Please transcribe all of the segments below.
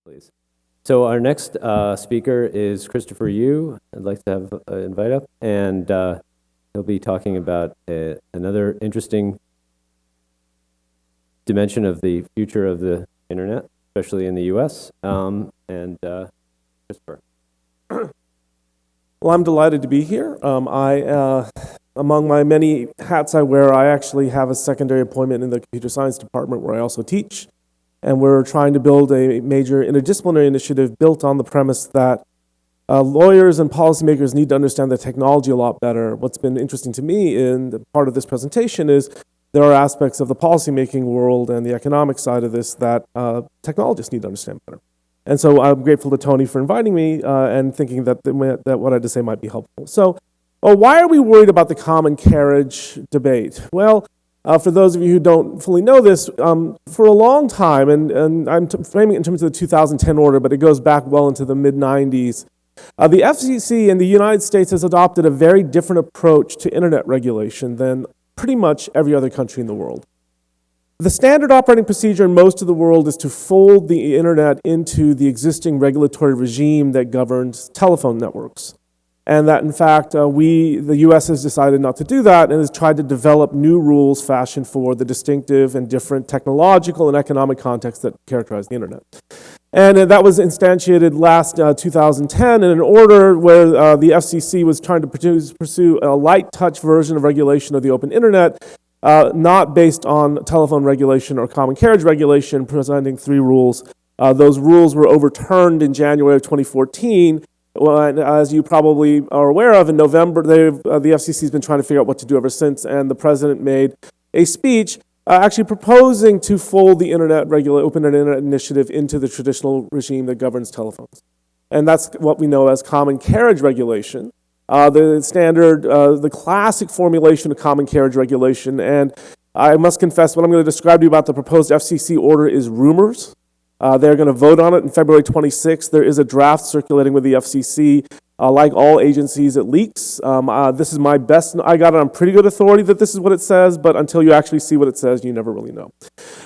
Please. So our next speaker is Christopher Yu. I'd like to have invite up, and he'll be talking about another interesting dimension of the future of the internet, especially in the U.S. Christopher. Well, I'm delighted to be here. Among my many hats I wear, I actually have a secondary appointment in the computer science department where I also teach. And we're trying to build a major interdisciplinary initiative built on the premise that lawyers and policymakers need to understand the technology a lot better. What's been interesting to me in the part of this presentation is there are aspects of the policymaking world and the economic side of this that technologists need to understand better. And so I'm grateful to Tony for inviting me and thinking that what I had to say might be helpful. So why are we worried about the common carriage debate? Well, for those of you who don't fully know this, for a long time, and I'm framing it in terms of the 2010 order, but it goes back well into the mid-90s, the FCC in the United States has adopted a very different approach to internet regulation than pretty much every other country in the world. The standard operating procedure in most of the world is to fold the internet into the existing regulatory regime that governs telephone networks. And that, in fact, the U.S. has decided not to do that and has tried to develop new rules fashioned for the distinctive and different technological and economic contexts that characterize the internet. And that was instantiated last 2010 in an order where the FCC was trying to pursue a light touch version of regulation of the open internet, not based on telephone regulation or common carriage regulation, presenting three rules. Those rules were overturned in January of 2014. Well, and as you probably are aware of, in November, the FCC has been trying to figure out what to do ever since, and the president made a speech actually proposing to fold the open internet initiative into the traditional regime that governs telephones. And that's what we know as common carriage regulation, the classic formulation of common carriage regulation. And I must confess, what I'm going to describe to you about the proposed FCC order is rumors. They're going to vote on it on February 26th. There is a draft circulating with the FCC. Like all agencies, it leaks. This is my best. I got it on pretty good authority that this is what it says, but until you actually see what it says, you never really know.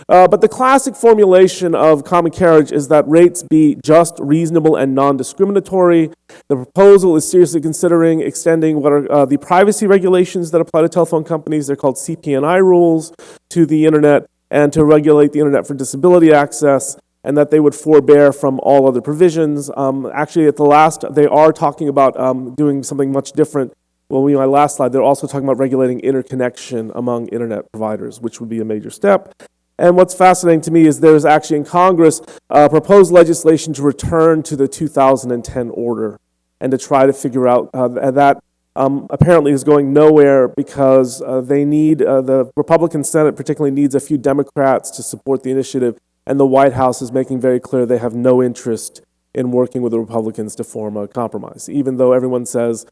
But the classic formulation of common carriage is that rates be just, reasonable, and non-discriminatory. The proposal is seriously considering extending what are the privacy regulations that apply to telephone companies. They're called CP&I rules to the internet and to regulate the internet for disability access, and that they would forbear from all other provisions. Actually, at the last, they are talking about doing something much different. Well, my last slide, they're also talking about regulating interconnection among internet providers, which would be a major step. And what's fascinating to me is there's actually in Congress proposed legislation to return to the 2010 order and to try to figure out that apparently is going nowhere because they need, the Republican Senate particularly needs a few Democrats to support the initiative. And the White House is making very clear they have no interest in working with the Republicans to form a compromise, even though everyone says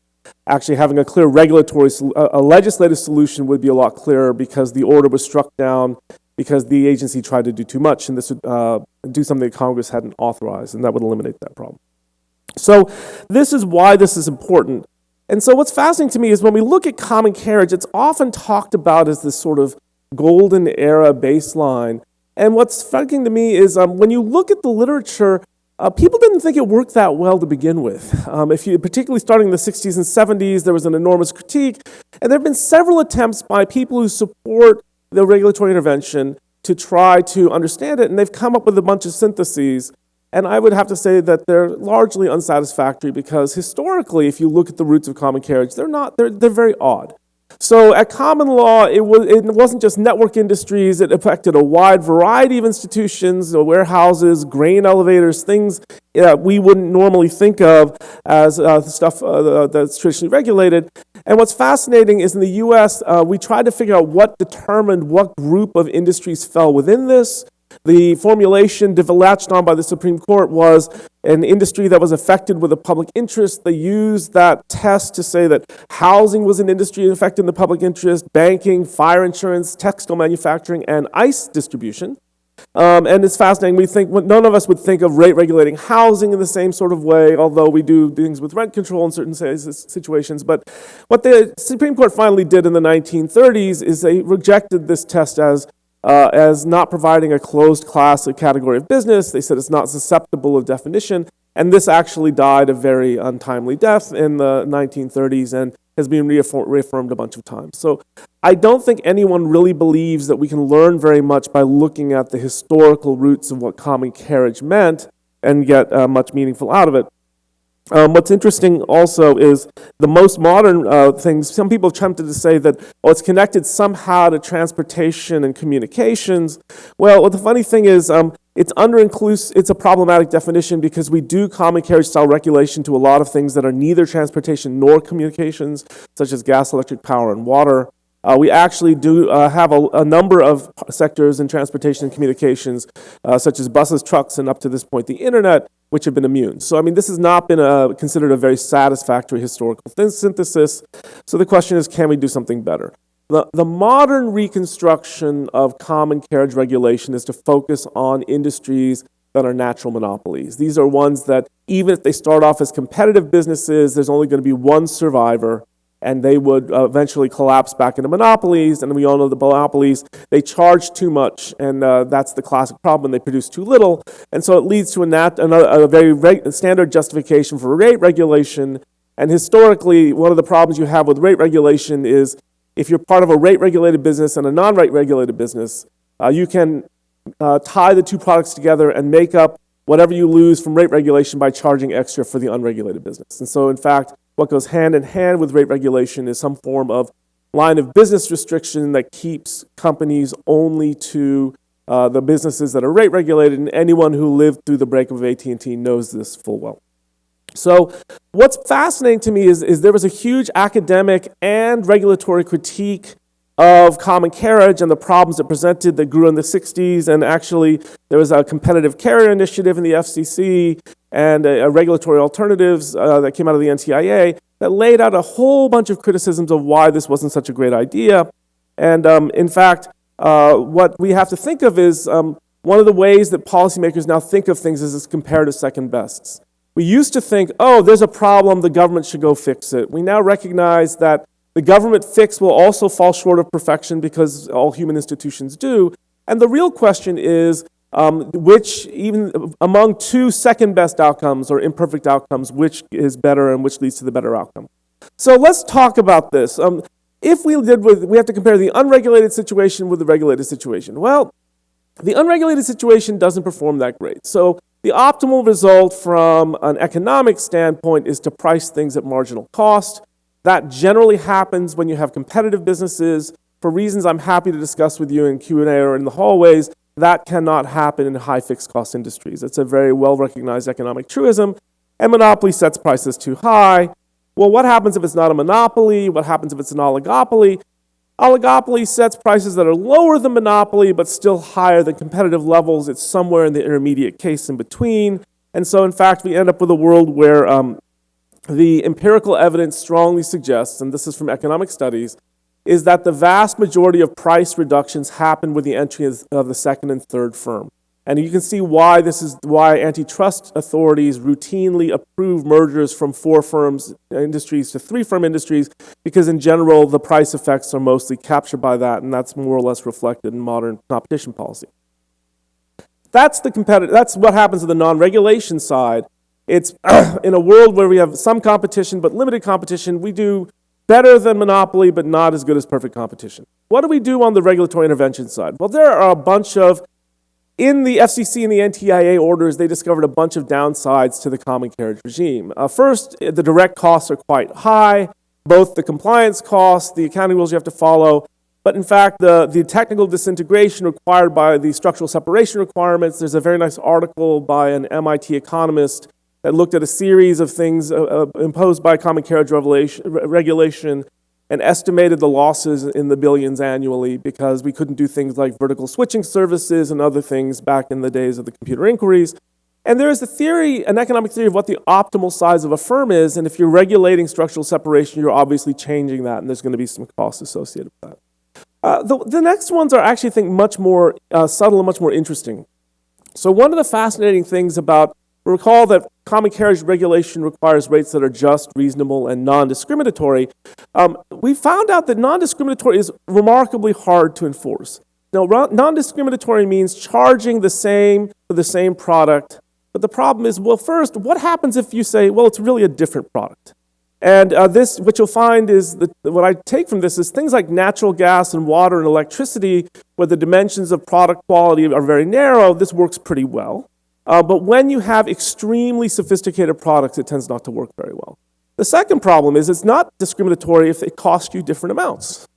actually having a clear a legislative solution would be a lot clearer because the order was struck down because the agency tried to do too much, and this would do something that Congress hadn't authorized, and that would eliminate that problem. So this is why this is important. And so what's fascinating to me is when we look at common carriage, it's often talked about as this sort of golden era baseline. And what's striking to me is when you look at the literature, people didn't think it worked that well to begin with. Particularly starting in the 60s and 70s, there was an enormous critique. And there have been several attempts by people who support the regulatory intervention to try to understand it. And they've come up with a bunch of syntheses. And I would have to say that they're largely unsatisfactory because historically, if you look at the roots of common carriage, they're very odd. So at common law, it wasn't just network industries. It affected a wide variety of institutions, warehouses, grain elevators, things that we wouldn't normally think of as stuff that's traditionally regulated. And what's fascinating is in the U.S., we tried to figure out what determined what group of industries fell within this. The formulation latched on by the Supreme Court was an industry that was affected with a public interest. They used that test to say that housing was an industry affected in the public interest, banking, fire insurance, textile manufacturing, and ice distribution. And it's fascinating. We think none of us would think of rate regulating housing in the same sort of way, although we do things with rent control in certain situations. But what the Supreme Court finally did in the 1930s is they rejected this test as as not providing a closed class or category of business. They said it's not susceptible of definition, and this actually died a very untimely death in the 1930s and has been reaffirmed a bunch of times. So I don't think anyone really believes that we can learn very much by looking at the historical roots of what common carriage meant and get much meaningful out of it. What's interesting also is the most modern things. Some people attempted to say that, it's connected somehow to transportation and communications. Well, the funny thing is, it's a problematic definition because we do common carriage style regulation to a lot of things that are neither transportation nor communications, such as gas, electric power, and water. We actually do have a number of sectors in transportation and communications, such as buses, trucks, and up to this point, the internet, which have been immune. So, I mean, this has not been considered a very satisfactory historical synthesis. So the question is, can we do something better? The modern reconstruction of common carriage regulation is to focus on industries that are natural monopolies. These are ones that, even if they start off as competitive businesses, there's only going to be one survivor, and they would eventually collapse back into monopolies. And we all know the monopolies, they charge too much, and that's the classic problem. They produce too little, and so it leads to a very standard justification for rate regulation. And historically, one of the problems you have with rate regulation is if you're part of a rate-regulated business and a non-rate-regulated business, you can tie the two products together and make up whatever you lose from rate regulation by charging extra for the unregulated business. And so, in fact, what goes hand in hand with rate regulation is some form of line of business restriction that keeps companies only to the businesses that are rate regulated, and anyone who lived through the breakup of AT&T knows this full well. So what's fascinating to me is there was a huge academic and regulatory critique of common carriage and the problems it presented that grew in the 60s, and actually there was a competitive carrier initiative in the FCC and a regulatory alternatives that came out of the NTIA that laid out a whole bunch of criticisms of why this wasn't such a great idea. And in fact, what we have to think of is one of the ways that policymakers now think of things is as comparative second bests. We used to think, there's a problem, the government should go fix it. We now recognize that the government fix will also fall short of perfection because all human institutions do. And the real question is, which, even among two second best outcomes or imperfect outcomes, which is better and which leads to the better outcome? So let's talk about this. We have to compare the unregulated situation with the regulated situation. Well, the unregulated situation doesn't perform that great. So the optimal result from an economic standpoint is to price things at marginal cost. That generally happens when you have competitive businesses. For reasons I'm happy to discuss with you in Q&A or in the hallways, that cannot happen in high fixed cost industries. It's a very well-recognized economic truism, and monopoly sets prices too high. Well, what happens if it's not a monopoly? What happens if it's an oligopoly? Oligopoly sets prices that are lower than monopoly, but still higher than competitive levels. It's somewhere in the intermediate case in between. And so, in fact, we end up with a world where the empirical evidence strongly suggests, and this is from economic studies, is that the vast majority of price reductions happen with the entry of the second and third firm. And you can see why antitrust authorities routinely approve mergers from 4-firm industries to 3-firm industries, because in general, the price effects are mostly captured by that, and that's more or less reflected in modern competition policy. That's what happens to the non-regulation side. It's in a world where we have some competition, but limited competition, we do better than monopoly, but not as good as perfect competition. What do we do on the regulatory intervention side? Well, there are a bunch of in the FCC and the NTIA orders, they discovered a bunch of downsides to the common carriage regime. First, the direct costs are quite high, both the compliance costs, the accounting rules you have to follow, but in fact, the technical disintegration required by the structural separation requirements. There's a very nice article by an MIT economist that looked at a series of things imposed by common carriage regulation and estimated the losses in the billions annually because we couldn't do things like vertical switching services and other things back in the days of the computer inquiries. And there is an economic theory of what the optimal size of a firm is, and if you're regulating structural separation, you're obviously changing that, and there's going to be some costs associated with that. The next ones are actually, I think, much more subtle and much more interesting. So one of the fascinating things about, recall that common carriage regulation requires rates that are just, reasonable, and non-discriminatory. We found out that non-discriminatory is remarkably hard to enforce. Now, non-discriminatory means charging the same for the same product. But the problem is, well, first, what happens if you say, well, it's really a different product? And what you'll find is that what I take from this is things like natural gas and water and electricity, where the dimensions of product quality are very narrow, this works pretty well. But when you have extremely sophisticated products, it tends not to work very well. The second problem is it's not discriminatory if it costs you different amounts.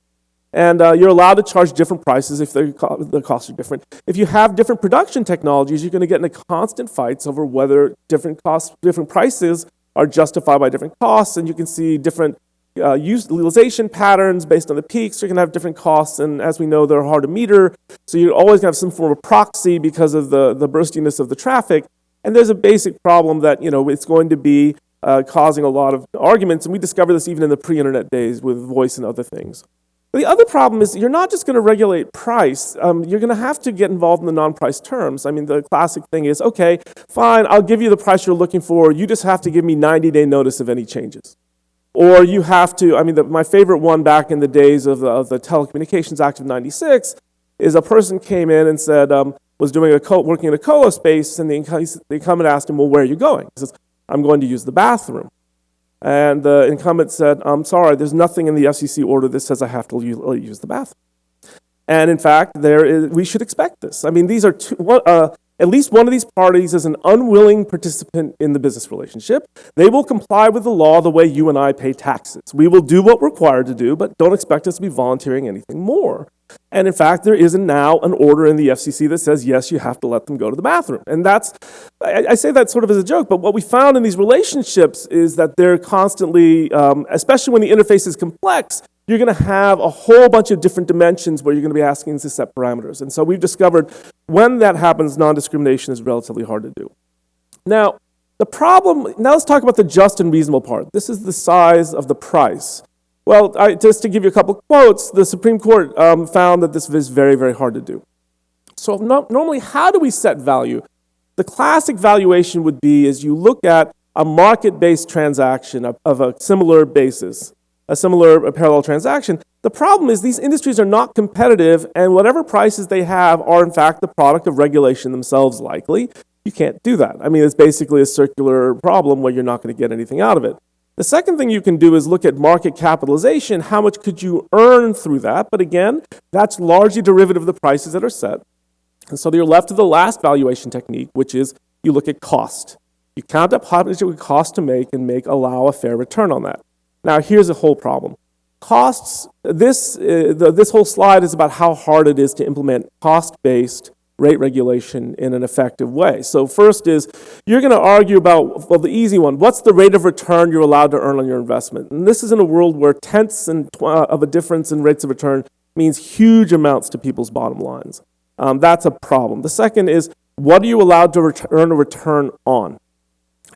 And you're allowed to charge different prices if the costs are different. If you have different production technologies, you're going to get into constant fights over whether different prices are justified by different costs, and you can see different utilization patterns based on the peaks. You're going to have different costs, and as we know, they're hard to meter, so you're always going to have some form of proxy because of the burstiness of the traffic. And there's a basic problem that, it's going to be causing a lot of arguments, and we discovered this even in the pre-internet days with voice and other things. The other problem is you're not just going to regulate price. You're going to have to get involved in the non-price terms. I mean, the classic thing is, okay, fine, I'll give you the price you're looking for. You just have to give me 90-day notice of any changes. Or you have to, my favorite one back in the days of the Telecommunications Act of '96 is a person came in and said, was working in a colo space, and the incumbent asked him, well, where are you going? He says, I'm going to use the bathroom. And the incumbent said, I'm sorry, there's nothing in the FCC order that says I have to use the bathroom. And in fact, we should expect this. These are at least one of these parties is an unwilling participant in the business relationship. They will comply with the law the way you and I pay taxes. We will do what we're required to do, but don't expect us to be volunteering anything more. And in fact, there is now an order in the FCC that says, yes, you have to let them go to the bathroom. And I say that sort of as a joke, but what we found in these relationships is that they're constantly, especially when the interface is complex, you're going to have a whole bunch of different dimensions where you're going to be asking to set parameters. And so we've discovered when that happens, non-discrimination is relatively hard to do. Now let's talk about the just and reasonable part. This is the size of the price. Well, just to give you a couple of quotes, the Supreme Court found that this is very, very hard to do. So normally, how do we set value? The classic valuation would be is you look at a market-based transaction of a similar basis, a similar parallel transaction. The problem is these industries are not competitive, and whatever prices they have are in fact the product of regulation themselves likely. You can't do that. It's basically a circular problem where you're not going to get anything out of it. The second thing you can do is look at market capitalization. How much could you earn through that? But again, that's largely derivative of the prices that are set. And so you're left to the last valuation technique, which is you look at cost. You count up how much it would cost to make and allow a fair return on that. Now, here's the whole problem. Costs, this whole slide is about how hard it is to implement cost-based rate regulation in an effective way. So first is, you're going to argue about, well, the easy one, what's the rate of return you're allowed to earn on your investment? And this is in a world where tenths of a difference in rates of return means huge amounts to people's bottom lines. That's a problem. The second is, what are you allowed to earn a return on?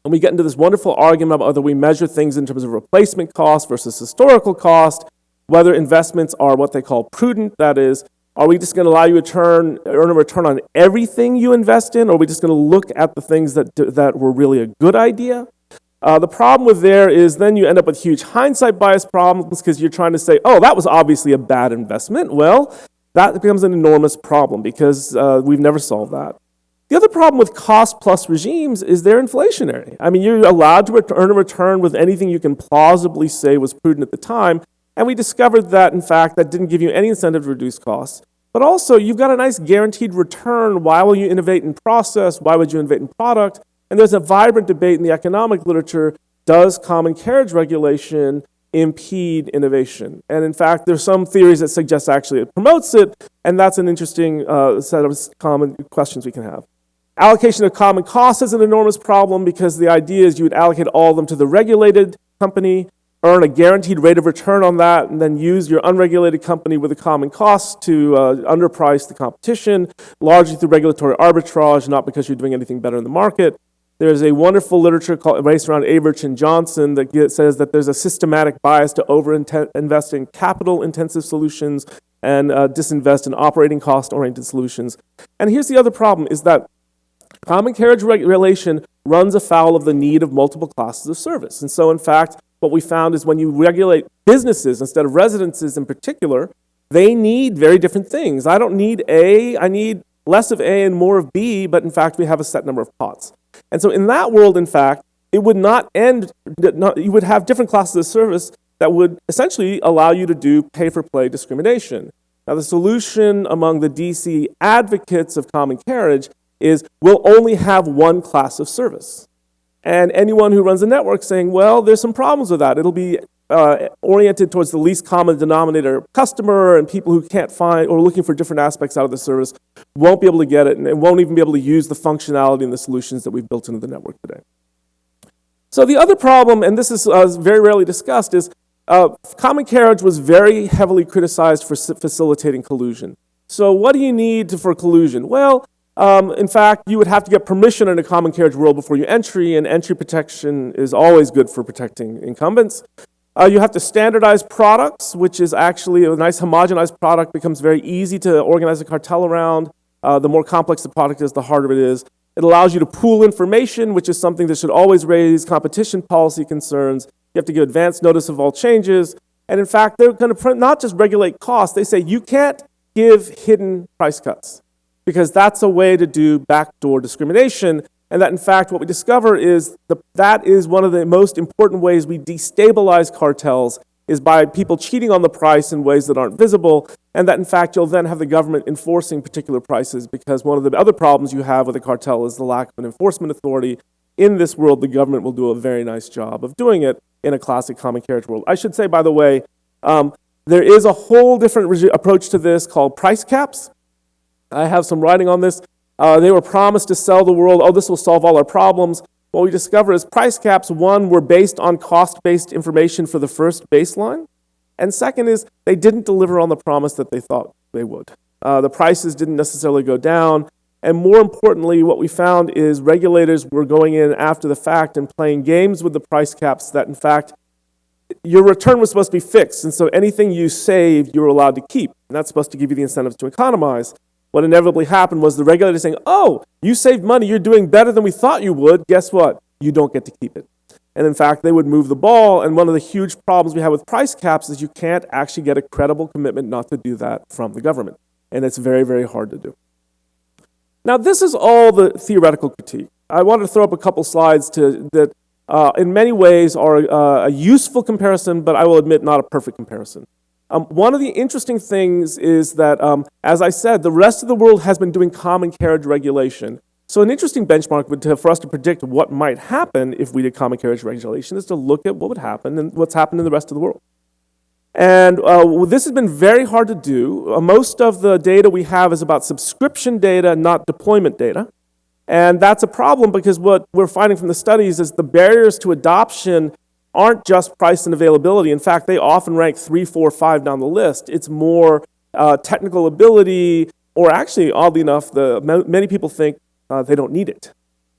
And we get into this wonderful argument about whether we measure things in terms of replacement cost versus historical cost, whether investments are what they call prudent, that is, are we just going to allow you to earn a return on everything you invest in, or are we just going to look at the things that were really a good idea? The problem with there is then you end up with huge hindsight bias problems because you're trying to say, oh, that was obviously a bad investment. Well, that becomes an enormous problem because we've never solved that. The other problem with cost-plus regimes is they're inflationary. You're allowed to earn a return with anything you can plausibly say was prudent at the time, and we discovered that, in fact, that didn't give you any incentive to reduce costs. But also, you've got a nice guaranteed return. Why will you innovate in process? Why would you innovate in product? And there's a vibrant debate in the economic literature, does common carriage regulation impede innovation? And in fact, there's some theories that suggest actually it promotes it, and that's an interesting set of common questions we can have. Allocation of common costs is an enormous problem because the idea is you would allocate all of them to the regulated company, earn a guaranteed rate of return on that, and then use your unregulated company with a common cost to underprice the competition, largely through regulatory arbitrage, not because you're doing anything better in the market. There's a wonderful literature based around Averich and Johnson that says that there's a systematic bias to over-invest in capital-intensive solutions and disinvest in operating cost-oriented solutions. And here's the other problem, is that common carriage regulation runs afoul of the need of multiple classes of service. And so, in fact, what we found is when you regulate businesses instead of residences in particular, they need very different things. I don't need A, I need less of A and more of B, but in fact, we have a set number of pots. And so in that world, in fact, it would not end, you would have different classes of service that would essentially allow you to do pay-for-play discrimination. Now, the solution among the DC advocates of common carriage is we'll only have one class of service. And anyone who runs a network saying, well, there's some problems with that. It'll be oriented towards the least common denominator customer, and people who can't find or looking for different aspects out of the service won't be able to get it and won't even be able to use the functionality and the solutions that we've built into the network today. So the other problem, and this is very rarely discussed, is common carriage was very heavily criticized for facilitating collusion. So what do you need for collusion? Well, in fact, you would have to get permission in a common carriage world before you entry, and entry protection is always good for protecting incumbents. You have to standardize products, which is actually a nice homogenized product, becomes very easy to organize a cartel around. The more complex the product is, the harder it is. It allows you to pool information, which is something that should always raise competition policy concerns. You have to give advance notice of all changes. And in fact, they're going to not just regulate costs, they say you can't give hidden price cuts because that's a way to do backdoor discrimination. And that in fact, what we discover is that is one of the most important ways we destabilize cartels is by people cheating on the price in ways that aren't visible, and that in fact you'll then have the government enforcing particular prices because one of the other problems you have with a cartel is the lack of an enforcement authority. In this world, the government will do a very nice job of doing it in a classic common carriage world. I should say, by the way, there is a whole different approach to this called price caps. I have some writing on this. They were promised to sell the world, oh, this will solve all our problems. What we discover is price caps, one, were based on cost-based information for the first baseline, and second is they didn't deliver on the promise that they thought they would. The prices didn't necessarily go down, and more importantly, what we found is regulators were going in after the fact and playing games with the price caps that, in fact, your return was supposed to be fixed, and so anything you saved, you were allowed to keep, and that's supposed to give you the incentives to economize. What inevitably happened was the regulator saying, oh, you saved money, you're doing better than we thought you would. Guess what? You don't get to keep it. And in fact, they would move the ball, and one of the huge problems we have with price caps is you can't actually get a credible commitment not to do that from the government. And it's very, very hard to do. Now, this is all the theoretical critique. I wanted to throw up a couple slides that in many ways are a useful comparison, but I will admit not a perfect comparison. One of the interesting things is that, as I said, the rest of the world has been doing common carriage regulation. So an interesting benchmark for us to predict what might happen if we did common carriage regulation is to look at what would happen and what's happened in the rest of the world. And this has been very hard to do. Most of the data we have is about subscription data, not deployment data. And that's a problem because what we're finding from the studies is the barriers to adoption aren't just price and availability. In fact, they often rank 3, 4, 5 down the list. It's more technical ability, or actually, oddly enough, many people think they don't need it.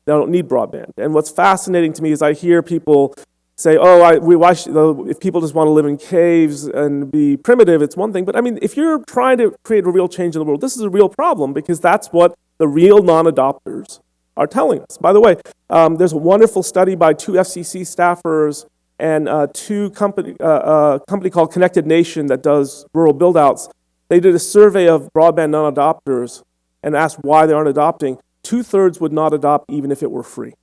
They don't need broadband. And what's fascinating to me is I hear people say, oh, if people just want to live in caves and be primitive, it's one thing. But I mean, if you're trying to create a real change in the world, this is a real problem because that's what the real non-adopters are telling us. By the way, there's a wonderful study by 2 FCC staffers and a company called Connected Nation that does rural build-outs. They did a survey of broadband non-adopters and asked why they aren't adopting. 2/3 would not adopt even if it were free.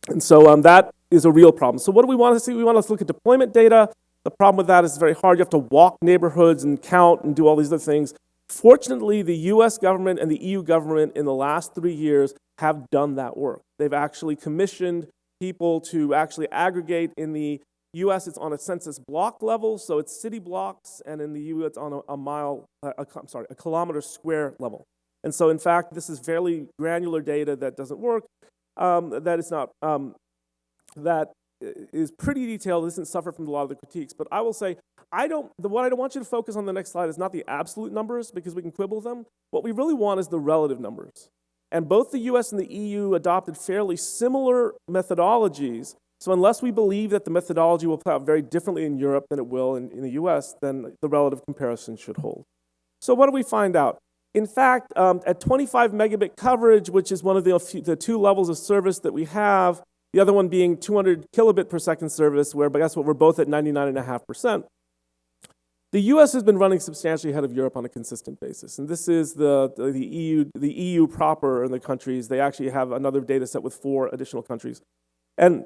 And so that is a real problem. So what do we want to see? We want to look at deployment data. The problem with that is it's very hard. You have to walk neighborhoods and count and do all these other things. Fortunately, the US government and the EU government in the last 3 years have done that work. They've actually commissioned people to actually aggregate. In the US, it's on a census block level, so it's city blocks, and in the EU, it's on a kilometer square level. And so, in fact, this is fairly granular data that doesn't work. That is pretty detailed. It doesn't suffer from a lot of the critiques. But I will say, what I want you to focus on the next slide is not the absolute numbers, because we can quibble them. What we really want is the relative numbers. And both the US and the EU adopted fairly similar methodologies. So unless we believe that the methodology will play out very differently in Europe than it will in the US, then the relative comparison should hold. So what do we find out? In fact, at 25 megabit coverage, which is one of the 2 levels of service that we have, the other one being 200 kilobit per second service, where guess what, we're both at 99.5%. The U.S. has been running substantially ahead of Europe on a consistent basis, and this is the EU proper in the countries. They actually have another data set with 4 additional countries. And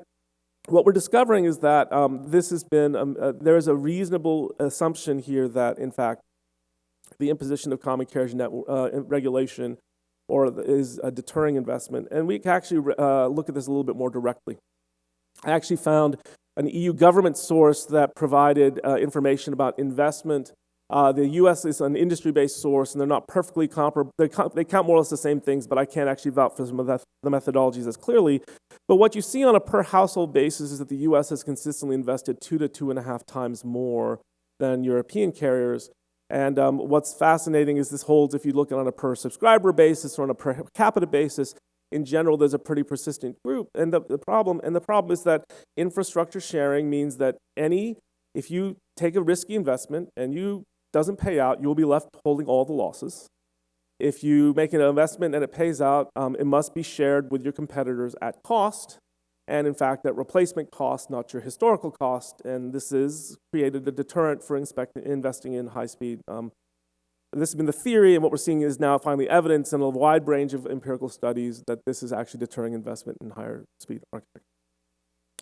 what we're discovering is that this has been, there is a reasonable assumption here that, in fact, the imposition of common carriage regulation is a deterring investment. And we can actually look at this a little bit more directly. I actually found an EU government source that provided information about investment. The US is an industry-based source, and they're not perfectly comparable. They count more or less the same things, but I can't actually vouch for some of the methodologies as clearly. But what you see on a per-household basis is that the US has consistently invested 2 to 2.5 times more than European carriers. And what's fascinating is this holds if you look at it on a per-subscriber basis or on a per capita basis. In general, there's a pretty persistent group, and the problem is that infrastructure sharing means that if you take a risky investment and you doesn't pay out, you'll be left holding all the losses. If you make an investment and it pays out, it must be shared with your competitors at cost, and in fact at replacement cost, not your historical cost. And this has created a deterrent for investing in high-speed. This has been the theory, and what we're seeing is now finally evidence in a wide range of empirical studies that this is actually deterring investment in higher speed architecture.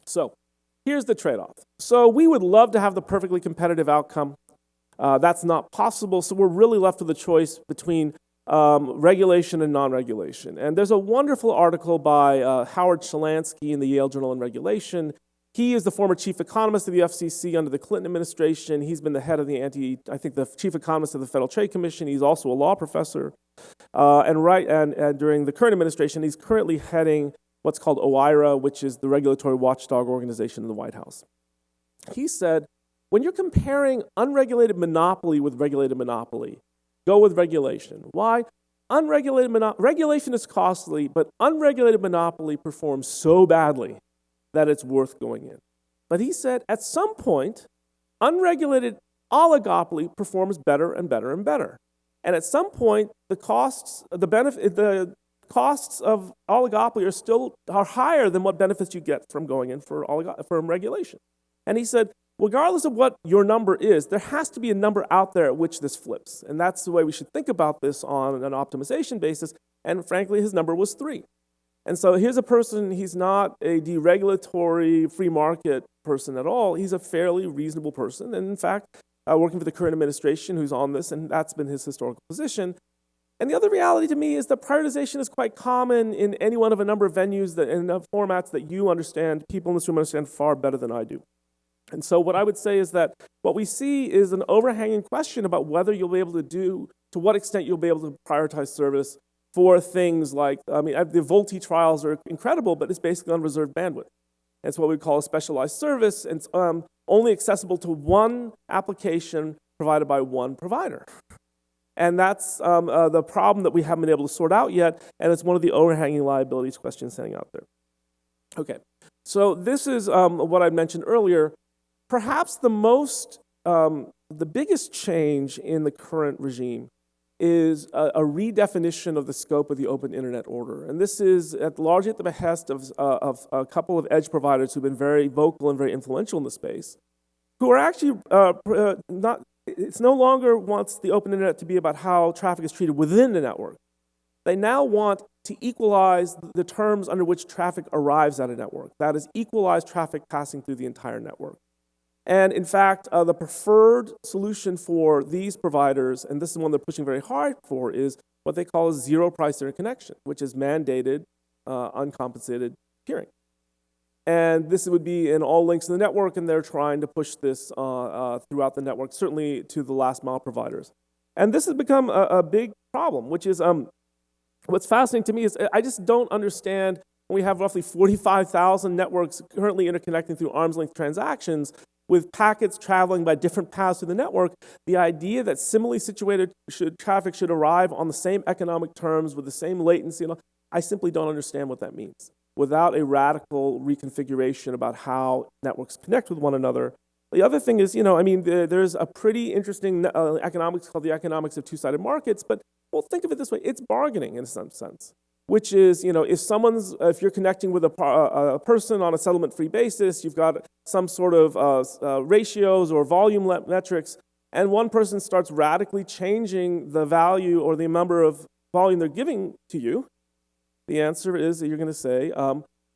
So here's the trade-off. So we would love to have the perfectly competitive outcome. That's not possible, so we're really left with a choice between regulation and non-regulation. And there's a wonderful article by Howard Shalansky in the Yale Journal on Regulation. He is the former chief economist of the FCC under the Clinton administration. He's been the head of the chief economist of the Federal Trade Commission. He's also a law professor. And during the current administration, he's currently heading what's called OIRA, which is the regulatory watchdog organization in the White House. He said, when you're comparing unregulated monopoly with regulated monopoly, go with regulation. Why? Regulation is costly, but unregulated monopoly performs so badly that it's worth going in. But he said, at some point, unregulated oligopoly performs better and better and better. And at some point, the costs of oligopoly are higher than what benefits you get from going in for regulation. And he said, regardless of what your number is, there has to be a number out there at which this flips. And that's the way we should think about this on an optimization basis. And frankly, his number was 3. And so here's a person, he's not a deregulatory free market person at all. He's a fairly reasonable person. And in fact, working for the current administration who's on this, and that's been his historical position. And the other reality to me is that prioritization is quite common in any one of a number of venues and formats that you understand, people in this room understand far better than I do. And so what I would say is that what we see is an overhanging question about whether you'll be able to what extent you'll be able to prioritize service for things like, the VoLTE trials are incredible, but it's basically unreserved bandwidth. It's what we call a specialized service, and it's only accessible to one application provided by one provider. And that's the problem that we haven't been able to sort out yet, and it's one of the overhanging liabilities questions sitting out there. Okay, so this is what I mentioned earlier. Perhaps the biggest change in the current regime is a redefinition of the scope of the open internet order. And this is largely at the behest of a couple of edge providers who've been very vocal and very influential in the space, who are actually it's no longer wants the open internet to be about how traffic is treated within the network. They now want to equalize the terms under which traffic arrives at a network. That is, equalize traffic passing through the entire network. And in fact, the preferred solution for these providers, and this is one they're pushing very hard for, is what they call zero price interconnection, which is mandated uncompensated peering. And this would be in all links in the network, and they're trying to push this throughout the network, certainly to the last mile providers. And this has become a big problem, which is what's fascinating to me is I just don't understand when we have roughly 45,000 networks currently interconnecting through arm's length transactions, with packets traveling by different paths through the network, the idea that similarly situated traffic should arrive on the same economic terms with the same latency, I simply don't understand what that means without a radical reconfiguration about how networks connect with one another. The other thing is, there's a pretty interesting economics called the economics of two-sided markets, but well, think of it this way, it's bargaining in some sense. Which is, if you're connecting with a person on a settlement-free basis, you've got some sort of ratios or volume metrics. and one person starts radically changing the value or the number of volume they're giving to you, the answer is that you're going to say,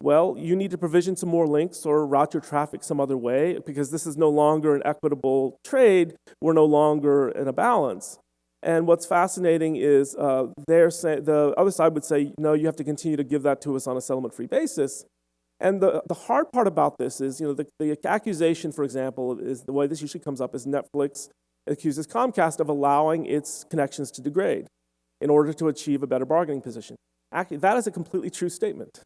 well, you need to provision some more links or route your traffic some other way because this is no longer an equitable trade. We're no longer in a balance. And what's fascinating is the other side would say, no, you have to continue to give that to us on a settlement-free basis. And the hard part about this is, the accusation, for example, is the way this usually comes up is Netflix accuses Comcast of allowing its connections to degrade in order to achieve a better bargaining position. Actually, that is a completely true statement.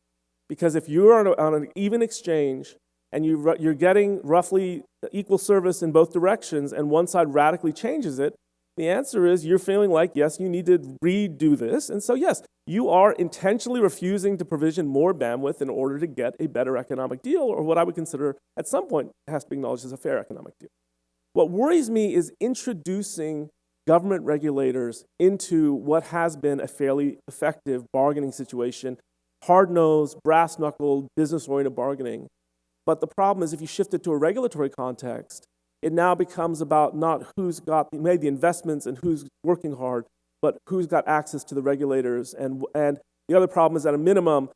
Because if you're on an even exchange and you're getting roughly equal service in both directions and one side radically changes it, the answer is you're feeling like, yes, you need to redo this. And so, yes, you are intentionally refusing to provision more bandwidth in order to get a better economic deal, or what I would consider at some point has to be acknowledged as a fair economic deal. What worries me is introducing government regulators into what has been a fairly effective bargaining situation, hard-nosed, brass-knuckled, business-oriented bargaining. But the problem is if you shift it to a regulatory context, it now becomes about not who's made the investments and who's working hard, but who's got access to the regulators. And the other problem is at a minimum,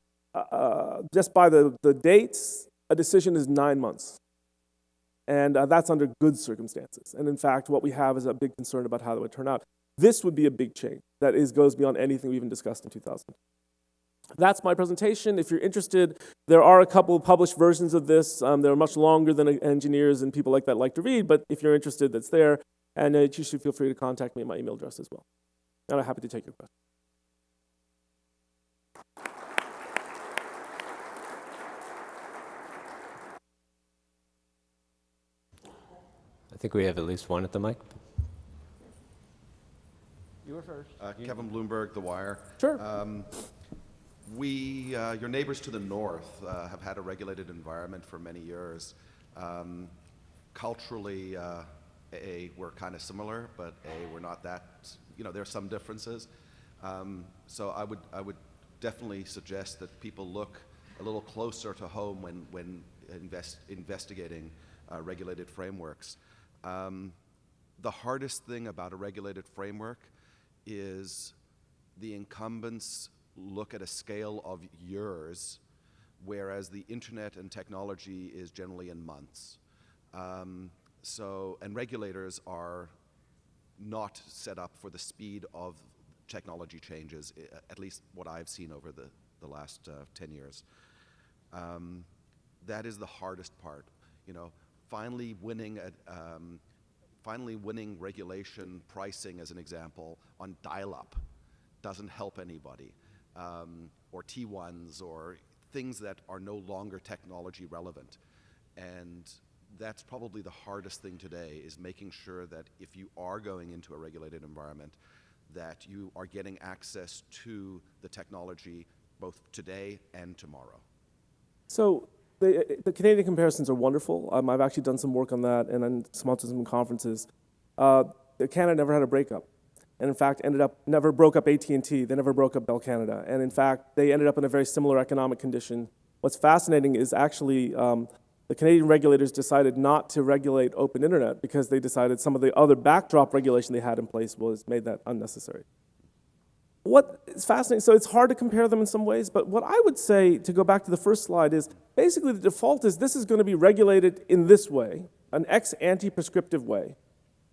just by the dates, a decision is 9 months. And that's under good circumstances. And in fact, what we have is a big concern about how that would turn out. This would be a big change that goes beyond anything we even discussed in 2000. That's my presentation. If you're interested, there are a couple of published versions of this. They're much longer than engineers and people like that like to read, but if you're interested, that's there. And you should feel free to contact me at my email address as well. And I'm happy to take your questions. I think we have at least one at the mic. You were first. Kevin Bloomberg, The Wire. Sure. Your neighbors to the north have had a regulated environment for many years. Culturally, we're kind of similar, but we're not that, there are some differences. So I would definitely suggest that people look a little closer to home when investigating regulated frameworks. The hardest thing about a regulated framework is the incumbents look at a scale of years, whereas the internet and technology is generally in months. And regulators are not set up for the speed of technology changes, at least what I've seen over the last 10 years. That is the hardest part. Finally winning regulation pricing, as an example, on dial-up doesn't help anybody. Or T1s, or things that are no longer technology relevant. And that's probably the hardest thing today, is making sure that if you are going into a regulated environment, that you are getting access to the technology both today and tomorrow. So the Canadian comparisons are wonderful. I've actually done some work on that and then sponsored some conferences. Canada never had a breakup. And in fact, never broke up AT&T. They never broke up Bell Canada. And in fact, they ended up in a very similar economic condition. What's fascinating is actually the Canadian regulators decided not to regulate open internet because they decided some of the other backdrop regulation they had in place made that unnecessary. What is fascinating, so it's hard to compare them in some ways, but what I would say, to go back to the first slide, is basically the default is this is going to be regulated in this way, an ex-ante prescriptive way.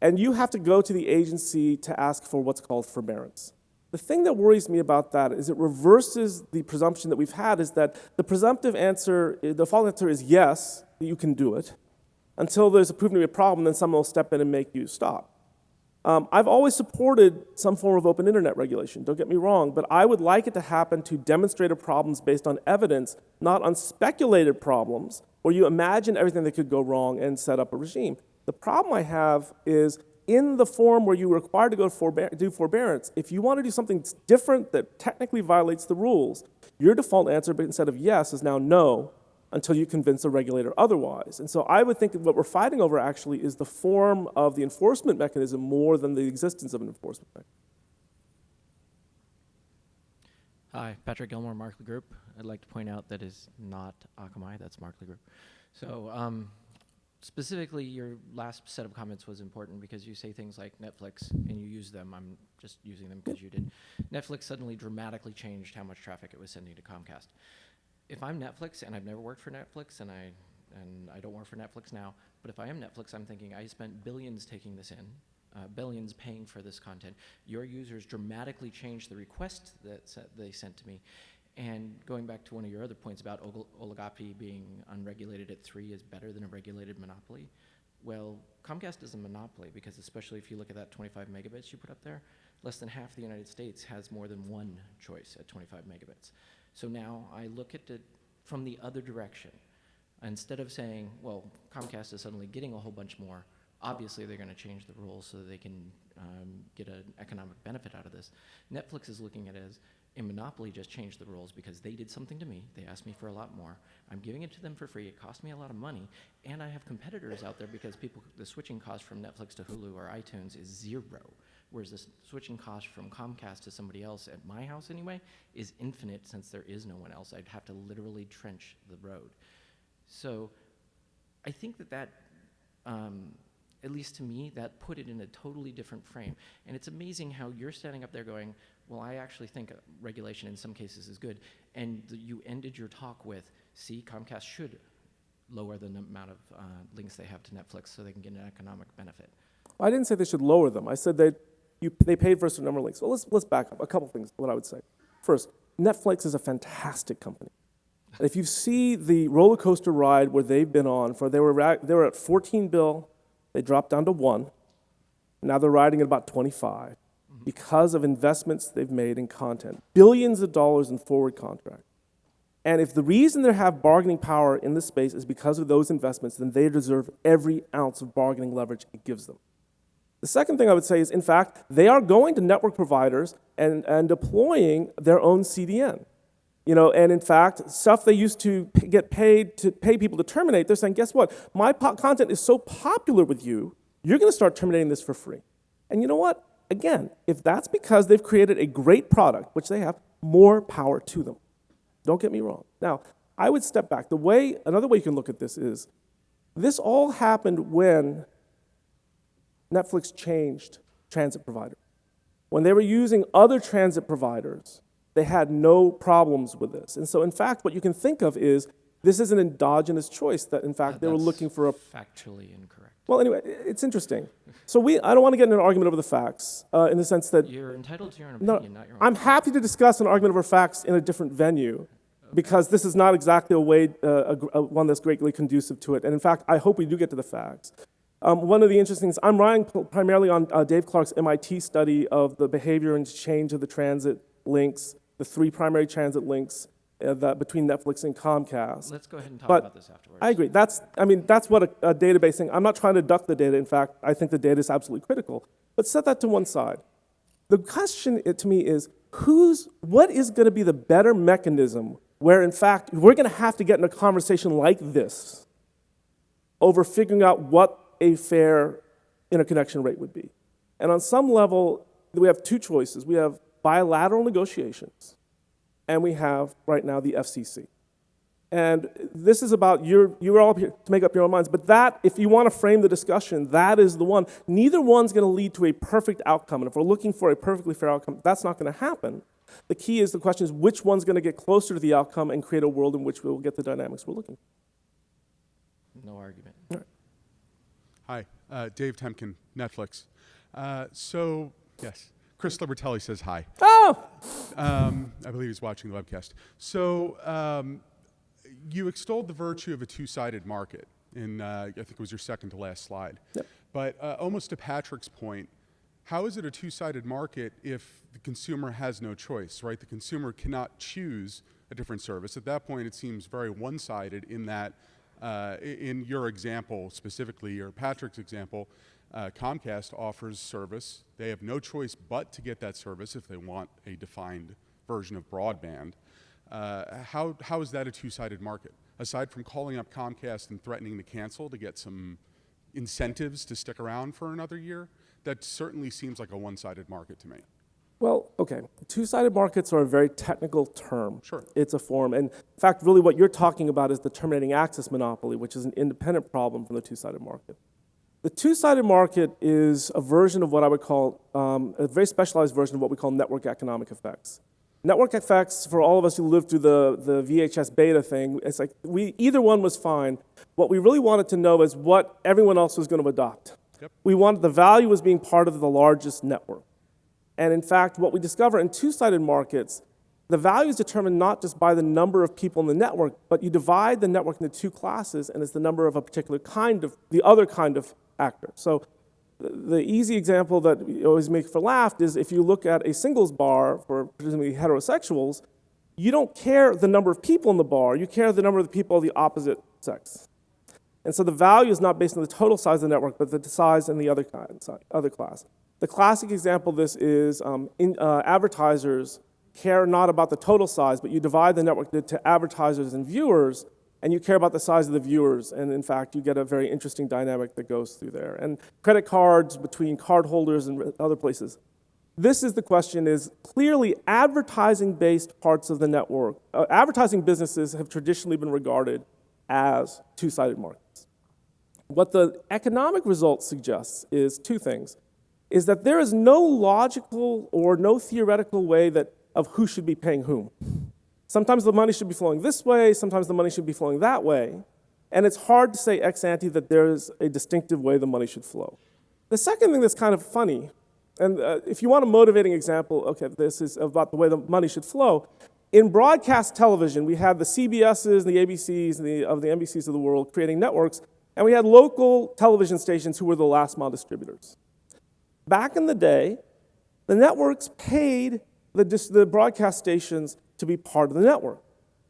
And you have to go to the agency to ask for what's called forbearance. The thing that worries me about that is it reverses the presumption that we've had, is that the presumptive answer, the default answer is yes, you can do it, until there's a proven to be a problem, then someone will step in and make you stop. I've always supported some form of open internet regulation, don't get me wrong, but I would like it to happen to demonstrated problems based on evidence, not on speculated problems, where you imagine everything that could go wrong and set up a regime. The problem I have is in the form where you're required to go do forbearance, if you want to do something different that technically violates the rules, your default answer instead of yes is now no, until you convince a regulator otherwise. And so I would think that what we're fighting over actually is the form of the enforcement mechanism more than the existence of an enforcement mechanism. Hi, Patrick Gilmore, Markley Group. I'd like to point out that is not Akamai, that's Markley Group. So specifically, your last set of comments was important because you say things like Netflix, and you use them. I'm just using them because you did. Netflix suddenly dramatically changed how much traffic it was sending to Comcast. If I'm Netflix, and I've never worked for Netflix, and I don't work for Netflix now, but if I am Netflix, I'm thinking I spent billions taking this in, billions paying for this content. Your users dramatically changed the request that they sent to me. And going back to one of your other points about oligopoly being unregulated at 3 is better than a regulated monopoly. Well, Comcast is a monopoly because especially if you look at that 25 megabits you put up there, less than half the United States has more than one choice at 25 megabits. So now I look at it from the other direction. Instead of saying, well, Comcast is suddenly getting a whole bunch more, obviously they're going to change the rules so they can get an economic benefit out of this. Netflix is looking at it as a monopoly just changed the rules because they did something to me. They asked me for a lot more. I'm giving it to them for free. It cost me a lot of money. And I have competitors out there because the switching cost from Netflix to Hulu or iTunes is 0. Whereas the switching cost from Comcast to somebody else, at my house anyway, is infinite since there is no one else. I'd have to literally trench the road. So I think that at least to me, that put it in a totally different frame. And it's amazing how you're standing up there going, well, I actually think regulation in some cases is good. And you ended your talk with, see, Comcast should lower the amount of links they have to Netflix so they can get an economic benefit. I didn't say they should lower them. I said they paid for a certain number of links. Well, let's back up. A couple things, what I would say. First, Netflix is a fantastic company. And if you see the roller coaster ride where they've been on, they were at 14 bill, they dropped down to 1. Now they're riding at about 25 because of investments they've made in content, billions of dollars in forward contract. And if the reason they have bargaining power in this space is because of those investments, then they deserve every ounce of bargaining leverage it gives them. The second thing I would say is, in fact, they are going to network providers and deploying their own CDN. And in fact, stuff they used to get paid to pay people to terminate, they're saying, guess what? My content is so popular with you, you're going to start terminating this for free. And you know what? Again, if that's because they've created a great product, which they have, more power to them. Don't get me wrong. Now, I would step back. Another way you can look at this is, this all happened when Netflix changed transit provider. When they were using other transit providers, they had no problems with this. And so, in fact, what you can think of is this is an endogenous choice that, in fact, they were looking for a... Factually incorrect. Well, anyway, it's interesting. So I don't want to get in an argument over the facts in the sense that... You're entitled to your own opinion, not your own. I'm happy to discuss an argument over facts in a different venue because this is not exactly a way, one that's greatly conducive to it. And in fact, I hope we do get to the facts. One of the interesting things, I'm relying primarily on Dave Clark's MIT study of the behavior and change of the transit links, the 3 primary transit links between Netflix and Comcast. Let's go ahead and talk But about this afterwards. I agree. That's what a database thing. I'm not trying to duck the data. In fact, I think the data is absolutely critical. But set that to one side. The question to me is, what is going to be the better mechanism where, in fact, we're going to have to get in a conversation like this over figuring out what a fair interconnection rate would be. And on some level, we have 2 choices. We have bilateral negotiations, and we have, right now, the FCC. And this is about, you're all here to make up your own minds, but that, if you want to frame the discussion, that is the one. Neither one's going to lead to a perfect outcome, and if we're looking for a perfectly fair outcome, that's not going to happen. The key is, the question is, which one's going to get closer to the outcome and create a world in which we will get the dynamics we're looking for? No argument. All right. Hi, Dave Temkin, Netflix. Yes, Chris Libertelli says hi. Oh! I believe he's watching the webcast. So you extolled the virtue of a two-sided market in, I think it was your second to last slide. Yep. But almost to Patrick's point, how is it a two-sided market if the consumer has no choice, right? The consumer cannot choose a different service. At that point, it seems very one-sided in that, in your example specifically, or Patrick's example, Comcast offers service. They have no choice but to get that service if they want a defined version of broadband. How is that a two-sided market? Aside from calling up Comcast and threatening to cancel to get some incentives to stick around for another year, that certainly seems like a one-sided market to me. Well, okay. Okay, two-sided markets are a very technical term. Sure. It's a form, and in fact, really what you're talking about is the terminating access monopoly, which is an independent problem from the two-sided market. The two-sided market is a version of what I would call, a very specialized version of what we call network economic effects. Network effects, for all of us who lived through the VHS beta thing, it's like either one was fine. What we really wanted to know is what everyone else was going to adopt. Yep. We wanted the value as being part of the largest network. And in fact, what we discover in two-sided markets, the value is determined not just by the number of people in the network, but you divide the network into two classes, and it's the number of a particular kind of, the other kind of actor. So the easy example that we always make for laugh is if you look at a singles bar for presumably heterosexuals, you don't care the number of people in the bar, you care the number of the people of the opposite sex. And so the value is not based on the total size of the network, but the size in the other class. The classic example of this is advertisers care not about the total size, but you divide the network into advertisers and viewers, and you care about the size of the viewers. And in fact, you get a very interesting dynamic that goes through there. And credit cards between card holders and other places. This is the question is, clearly advertising-based parts of the network, advertising businesses have traditionally been regarded as two-sided markets. What the economic result suggests is two things, is that there is no logical or no theoretical way of who should be paying whom. Sometimes the money should be flowing this way, sometimes the money should be flowing that way, and it's hard to say ex ante that there is a distinctive way the money should flow. The second thing that's kind of funny, and if you want a motivating example, okay, this is about the way the money should flow. In broadcast television, we had the CBSs, the ABCs, and the NBCs of the world creating networks, and we had local television stations who were the last mile distributors. Back in the day, the networks paid the broadcast stations to be part of the network.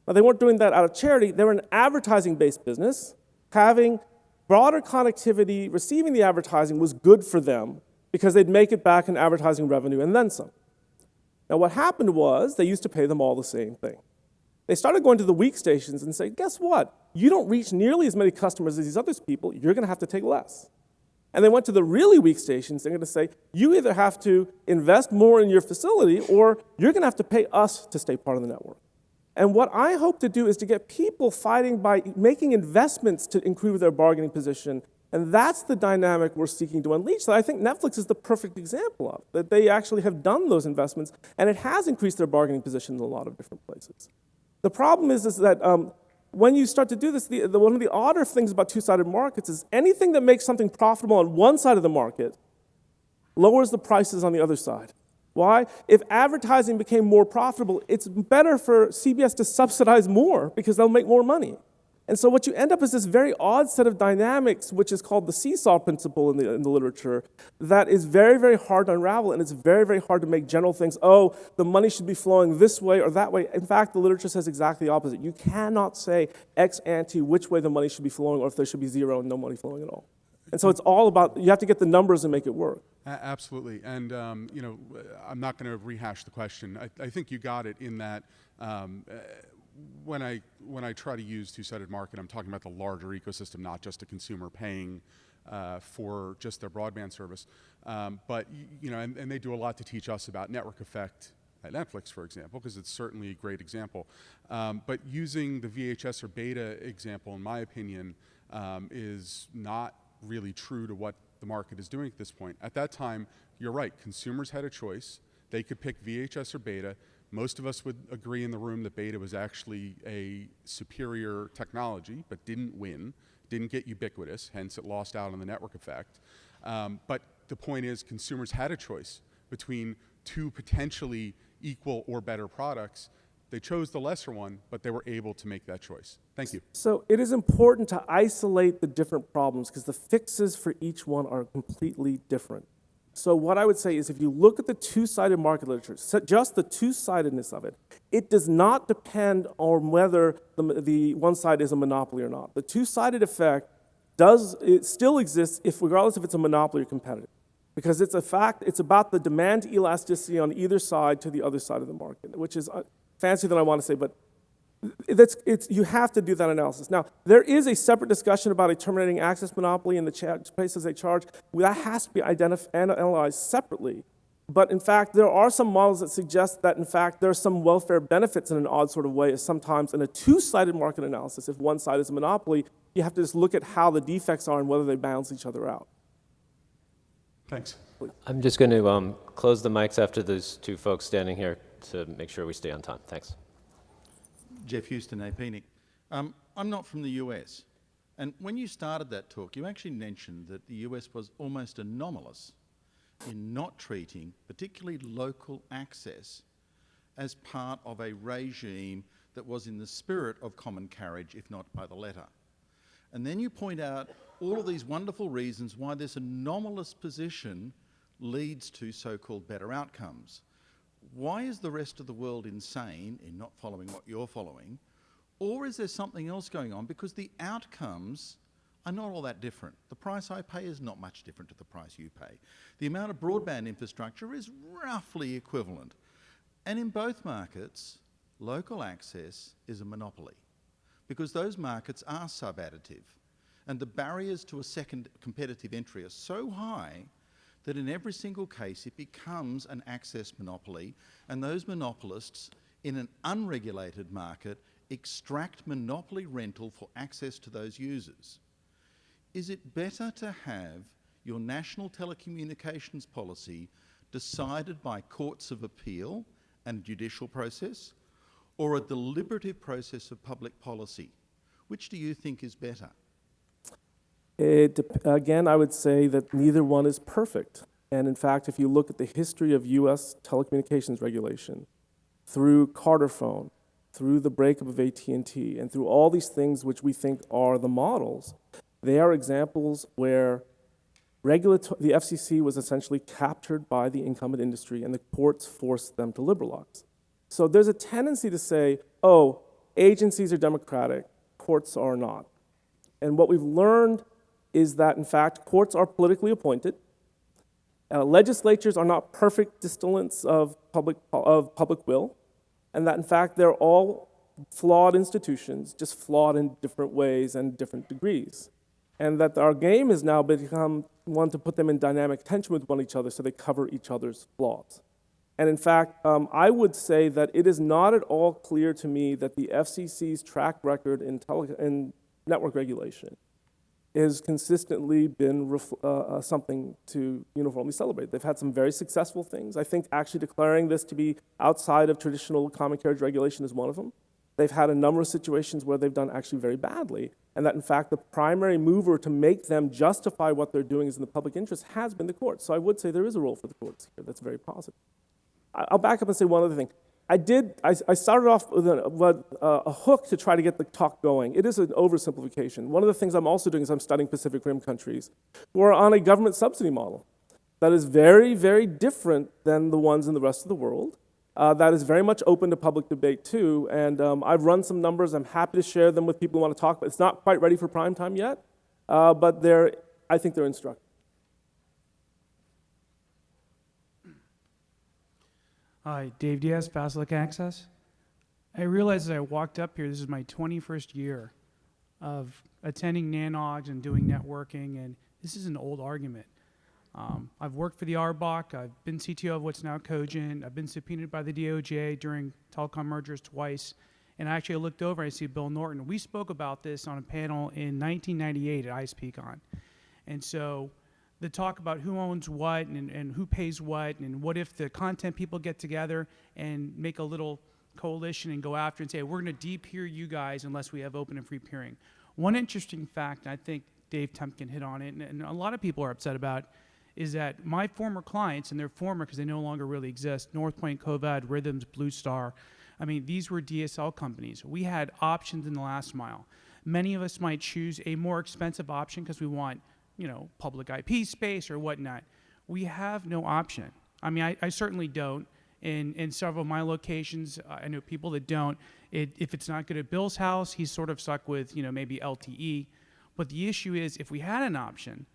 Now, they weren't doing that out of charity. They were an advertising-based business. Having broader connectivity, receiving the advertising was good for them because they'd make it back in advertising revenue and then some. Now, what happened was they used to pay them all the same thing. They started going to the weak stations and say, guess what? You don't reach nearly as many customers as these other people. You're going to have to take less. And they went to the really weak stations. They're going to say, you either have to invest more in your facility or you're going to have to pay us to stay part of the network. And what I hope to do is to get people fighting by making investments to improve their bargaining position. And that's the dynamic we're seeking to unleash that I think Netflix is the perfect example of, that they actually have done those investments, and it has increased their bargaining position in a lot of different places. The problem is that when you start to do this, one of the odder things about two-sided markets is anything that makes something profitable on one side of the market lowers the prices on the other side. Why? If advertising became more profitable, it's better for CBS to subsidize more because they'll make more money. And so what you end up is this very odd set of dynamics, which is called the seesaw principle in the literature, that is very, very hard to unravel, and it's very, very hard to make general things, oh, the money should be flowing this way or that way. In fact, the literature says exactly the opposite. You cannot say ex ante which way the money should be flowing or if there should be zero and no money flowing at all. And so it's all about, you have to get the numbers and make it work. Absolutely. And, I'm not going to rehash the question. I think you got it in that when I try to use two-sided market, I'm talking about the larger ecosystem, not just a consumer paying for just their broadband service. But and they do a lot to teach us about network effect at Netflix, for example, because it's certainly a great example. But using the VHS or beta example, in my opinion, is not really true to what the market is doing at this point. At that time, you're right, consumers had a choice. They could pick VHS or beta. Most of us would agree in the room that beta was actually a superior technology, but didn't win, didn't get ubiquitous, hence it lost out on the network effect. But the point is, consumers had a choice between two potentially equal or better products. They chose the lesser one, but they were able to make that choice. Thank you. So it is important to isolate the different problems because the fixes for each one are completely different. So what I would say is if you look at the two-sided market literature, just the two-sidedness of it, it does not depend on whether the one side is a monopoly or not. The two-sided effect it still exists regardless if it's a monopoly or competitive. Because it's a fact, it's about the demand elasticity on either side to the other side of the market, which is fancier than I want to say, but you have to do that analysis. Now, there is a separate discussion about a terminating access monopoly in the places they charge. That has to be analyzed separately. But in fact, there are some models that suggest that in fact there are some welfare benefits in an odd sort of way. Sometimes in a two-sided market analysis, if one side is a monopoly, you have to just look at how the defects are and whether they balance each other out. Thanks. I'm just going to close the mics after those two folks standing here to make sure we stay on time. Thanks. Jeff Houston, APNIC. I'm not from the US. And when you started that talk, you actually mentioned that the US was almost anomalous in not treating particularly local access as part of a regime that was in the spirit of common carriage, if not by the letter. And then you point out all of these wonderful reasons why this anomalous position leads to so-called better outcomes. Why is the rest of the world insane in not following what you're following? Or is there something else going on? Because the outcomes are not all that different. The price I pay is not much different to the price you pay. The amount of broadband infrastructure is roughly equivalent. And in both markets, local access is a monopoly because those markets are sub-additive. And the barriers to a second competitive entry are so high that in every single case it becomes an access monopoly, and those monopolists in an unregulated market extract monopoly rental for access to those users. Is it better to have your national telecommunications policy decided by courts of appeal and judicial process, or a deliberative process of public policy? Which do you think is better? Again, I would say that neither one is perfect. And in fact, if you look at the history of US telecommunications regulation, through Carter phone, through the breakup of AT&T, and through all these things which we think are the models, they are examples where the FCC was essentially captured by the incumbent industry and the courts forced them to liberalize. So there's a tendency to say, oh, agencies are democratic, courts are not. And what we've learned is that, in fact, courts are politically appointed. Legislatures are not perfect distillants of public will, and that, in fact, they're all flawed institutions, just flawed in different ways and different degrees. And that our game has now become one to put them in dynamic tension with one each other so they cover each other's flaws. And in fact, I would say that it is not at all clear to me that the FCC's track record in network regulation has consistently been something to uniformly celebrate. They've had some very successful things. I think actually declaring this to be outside of traditional common carriage regulation is one of them. They've had a number of situations where they've done actually very badly, and that in fact the primary mover to make them justify what they're doing is in the public interest has been the courts. So I would say there is a role for the courts here that's very positive. I'll back up and say one other thing. I started off with a hook to try to get the talk going. It is an oversimplification. One of the things I'm also doing is I'm studying Pacific Rim countries who are on a government subsidy model that is very, very different than the ones in the rest of the world. That is very much open to public debate too, and I've run some numbers. I'm happy to share them with people who want to talk, but it's not quite ready for prime time yet, but I think they're instructive. Hi, Dave Diaz, Fast Look Access. I realized as I walked up here, this is my 21st year of attending NANOGs and doing networking, and this is an old argument. I've worked for the RBOC, I've been CTO of what's now Cogent, I've been subpoenaed by the DOJ during telecom mergers twice, and actually I looked over and I see Bill Norton. We spoke about this on a panel in 1998 at ISPCon. And so the talk about who owns what and who pays what, and what if the content people get together and make a little coalition and go after and say, we're going to de-peer you guys unless we have open and free peering. One interesting fact, and I think Dave Temkin hit on it, and a lot of people are upset about, is that my former clients, and they're former because they no longer really exist, Northpoint, Covad, Rhythms, Blue Star, I mean, these were DSL companies. We had options in the last mile. Many of us might choose a more expensive option because we want, public IP space or whatnot. We have no option. I mean, I certainly don't. In several of my locations, I know people that don't. If it's not good at Bill's house, he's sort of stuck with, maybe LTE. But the issue is, if we had an option,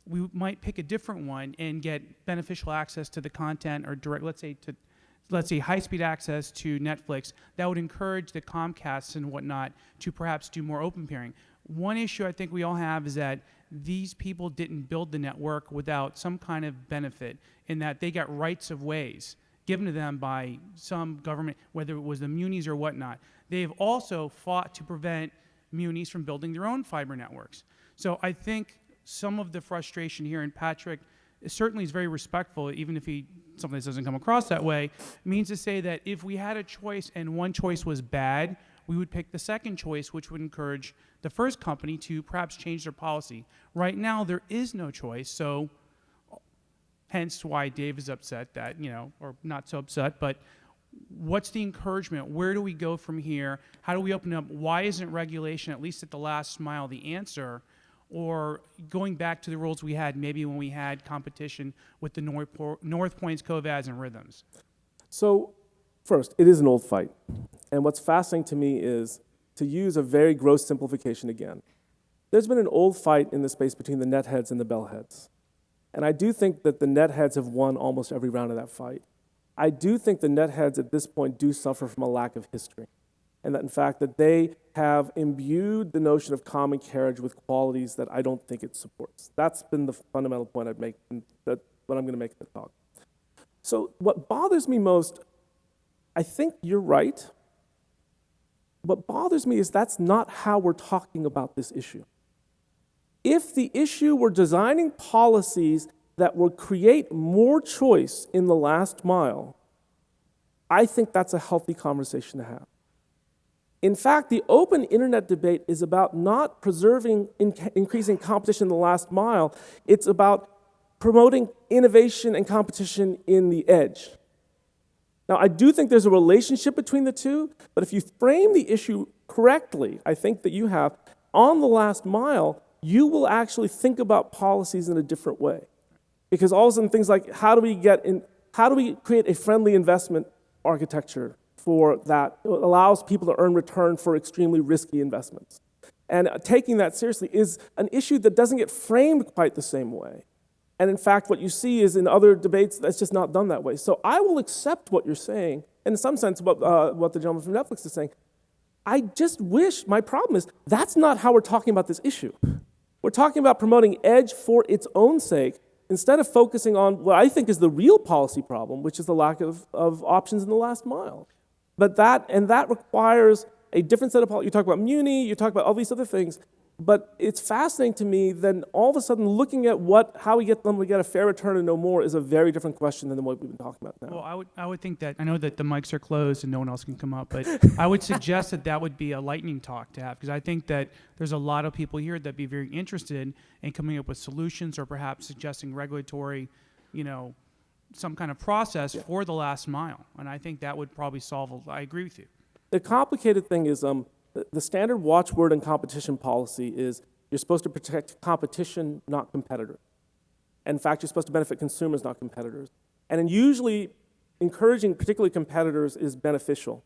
we might pick a different one and get beneficial access to the content, or direct, let's say high-speed access to Netflix. That would encourage the Comcasts and whatnot to perhaps do more open peering. One issue I think we all have is that these people didn't build the network without some kind of benefit, in that they got rights of ways given to them by some government, whether it was the munis or whatnot. They've also fought to prevent munis from building their own fiber networks. So I think some of the frustration here, and Patrick certainly is very respectful, even if he sometimes doesn't come across that way, means to say that if we had a choice and one choice was bad, we would pick the second choice, which would encourage the first company to perhaps change their policy. Right now, there is no choice, so hence why Dave is upset that, or not so upset, but what's the encouragement? Where do we go from here? How do we open up? Why isn't regulation, at least at the last mile, the answer? Or going back to the rules we had maybe when we had competition with the North Points, COVADs, and Rhythms? So first, it is an old fight. And what's fascinating to me is, to use a very gross simplification again, there's been an old fight in the space between the net heads and the bell heads. And I do think that the net heads have won almost every round of that fight. I do think the net heads at this point do suffer from a lack of history. And that, in fact, that they have imbued the notion of common carriage with qualities that I don't think it supports. That's been the fundamental point I'd make, and what I'm going to make in the talk. So what bothers me most, I think you're right. What bothers me is that's not how we're talking about this issue. If the issue were designing policies that would create more choice in the last mile, I think that's a healthy conversation to have. In fact, the open internet debate is about not preserving, increasing competition in the last mile. It's about promoting innovation and competition in the edge. Now, I do think there's a relationship between the two, but if you frame the issue correctly, I think that you have, on the last mile, you will actually think about policies in a different way. Because all of a sudden things like, how do we create a friendly investment architecture for that allows people to earn return for extremely risky investments? And taking that seriously is an issue that doesn't get framed quite the same way. And in fact, what you see is in other debates, that's just not done that way. So I will accept what you're saying, and in some sense, what the gentleman from Netflix is saying. I just wish, my problem is, that's not how we're talking about this issue. We're talking about promoting edge for its own sake, instead of focusing on what I think is the real policy problem, which is the lack of options in the last mile. But that requires a different set of policy. You talk about muni, you talk about all these other things, but it's fascinating to me then all of a sudden looking at how we get them to get a fair return and no more is a very different question than what we've been talking about now. Well, I would think that, I know that the mics are closed and no one else can come up, but I would suggest that would be a lightning talk to have, because I think that there's a lot of people here that'd be very interested in coming up with solutions or perhaps suggesting regulatory, some kind of process for the last mile. And I think that would probably I agree with you. The complicated thing is the standard watchword in competition policy is you're supposed to protect competition, not competitors. In fact, you're supposed to benefit consumers, not competitors. And usually, encouraging particularly competitors is beneficial.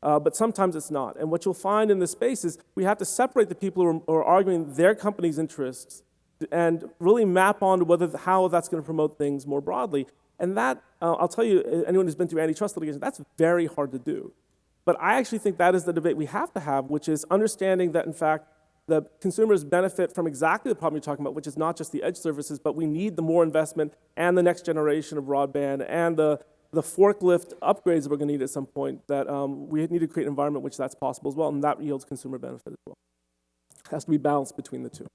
But sometimes it's not. And what you'll find in this space is we have to separate the people who are arguing their company's interests and really map on how that's going to promote things more broadly. And that, I'll tell you, anyone who's been through antitrust litigation, that's very hard to do. But I actually think that is the debate we have to have, which is understanding that, in fact, the consumers benefit from exactly the problem you're talking about, which is not just the edge services, but we need the more investment and the next generation of broadband and the forklift upgrades that we're going to need at some point, that we need to create an environment which that's possible as well, and that yields consumer benefit as well. It has to be balanced between the two.